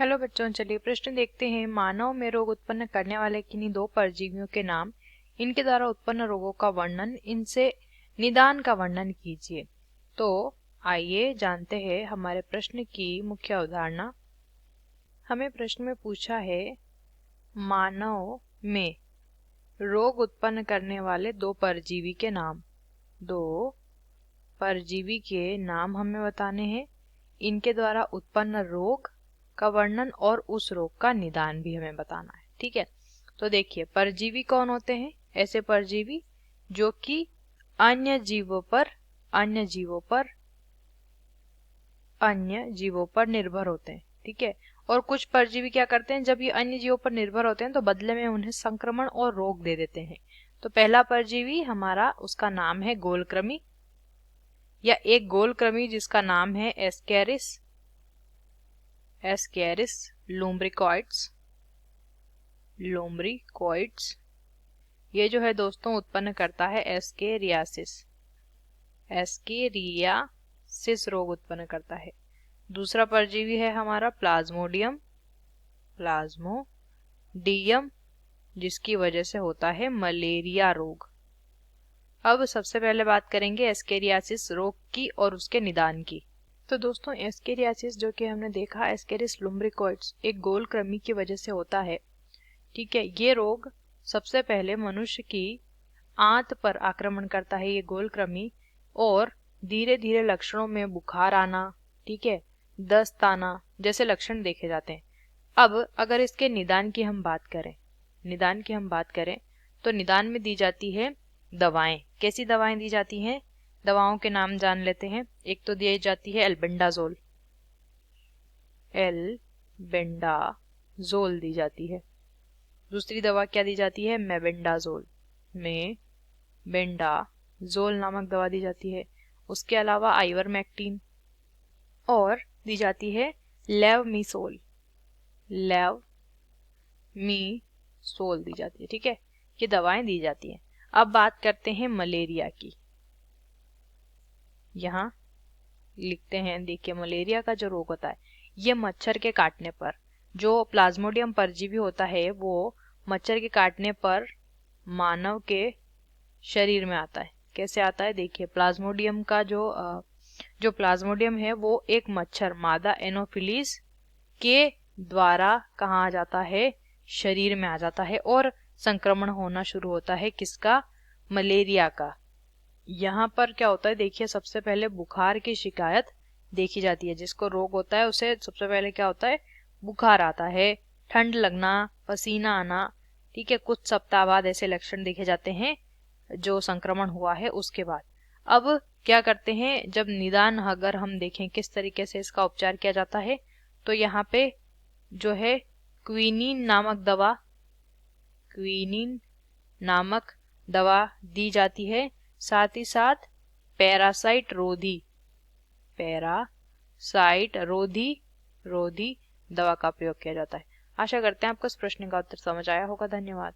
Hello बच्चों, चलिए प्रश्न देखते हैं। मानव में रोग उत्पन्न करने वाले किन्हीं दो परजीवियों के नाम, इनके द्वारा उत्पन्न रोगों का वर्णन, इनसे निदान का वर्णन कीजिए। तो आइए जानते हैं हमारे प्रश्न की मुख्य अवधारणा। हमें प्रश्न में पूछा है मानव में रोग उत्पन्न करने वाले दो परजीवी के नाम। दो परजीवी के नाम हमें बताने हैं, इनके द्वारा उत्पन्न रोग का वर्णन और उस रोग का निदान भी हमें बताना है। ठीक है, तो देखिए परजीवी कौन होते हैं? ऐसे परजीवी जो कि अन्य जीवों पर निर्भर होते हैं। ठीक है, और कुछ परजीवी क्या करते हैं, जब ये अन्य जीवों पर निर्भर होते हैं तो बदले में उन्हें संक्रमण और रोग दे देते हैं। तो पहला परजीवी हमारा, उसका नाम है गोलकृमि या एक गोलकृमि जिसका नाम है एस्केरिस लुम्ब्रिकोइड्स। ये जो है दोस्तों उत्पन्न करता है एस्केरियासिस रोग उत्पन्न करता है। दूसरा परजीवी है हमारा प्लाज्मोडियम, जिसकी वजह से होता है मलेरिया रोग। अब सबसे पहले बात करेंगे एस्केरियासिस रोग की और उसके निदान की। तो दोस्तों एस्केरियासिस जो कि हमने देखा, एस्केरिस लुम्ब्रिकोइड्स एक गोलकृमि की वजह से होता है। ठीक है, ये रोग सबसे पहले मनुष्य की आंत पर आक्रमण करता है ये गोलकृमि, और धीरे धीरे लक्षणों में बुखार आना, ठीक है, दस्त आना जैसे लक्षण देखे जाते हैं। अब अगर इसके निदान की हम बात करें तो निदान में दी जाती है दवाएं। कैसी दवाएं दी जाती हैं? दवाओं के नाम जान लेते हैं। एक तो दी जाती है एल्बेंडाजोल दी जाती है। दूसरी दवा क्या दी जाती है? मेबेंडाजोल नामक दवा दी जाती है। उसके अलावा आइवरमेक्टिन, और दी जाती है लेवमीसोल दी जाती है। ठीक है, ये दवाएं दी जाती हैं। अब बात करते हैं मलेरिया की। यहाँ लिखते हैं, देखिए मलेरिया का जो रोग होता है ये मच्छर के काटने पर, जो प्लाज्मोडियम परजीवी होता है वो मच्छर के काटने पर मानव के शरीर में आता है। कैसे आता है? देखिए प्लाज्मोडियम का जो प्लाज्मोडियम है वो एक मच्छर मादा एनोफिलीज के द्वारा कहाँ आ जाता है? शरीर में आ जाता है, और संक्रमण होना शुरू होता है। किसका? मलेरिया का। यहाँ पर क्या होता है, देखिए सबसे पहले बुखार की शिकायत देखी जाती है। जिसको रोग होता है उसे सबसे पहले क्या होता है? बुखार आता है, ठंड लगना, पसीना आना। ठीक है, कुछ सप्ताह बाद ऐसे लक्षण देखे जाते हैं जो संक्रमण हुआ है उसके बाद। अब क्या करते हैं, जब निदान अगर हम देखें किस तरीके से इसका उपचार किया जाता है, तो यहाँ पे जो है क्विनीन नामक दवा दी जाती है। साथ ही साथ पैरासाइट रोधी दवा का प्रयोग किया जाता है। आशा करते हैं आपको इस प्रश्न का उत्तर समझ आया होगा। धन्यवाद।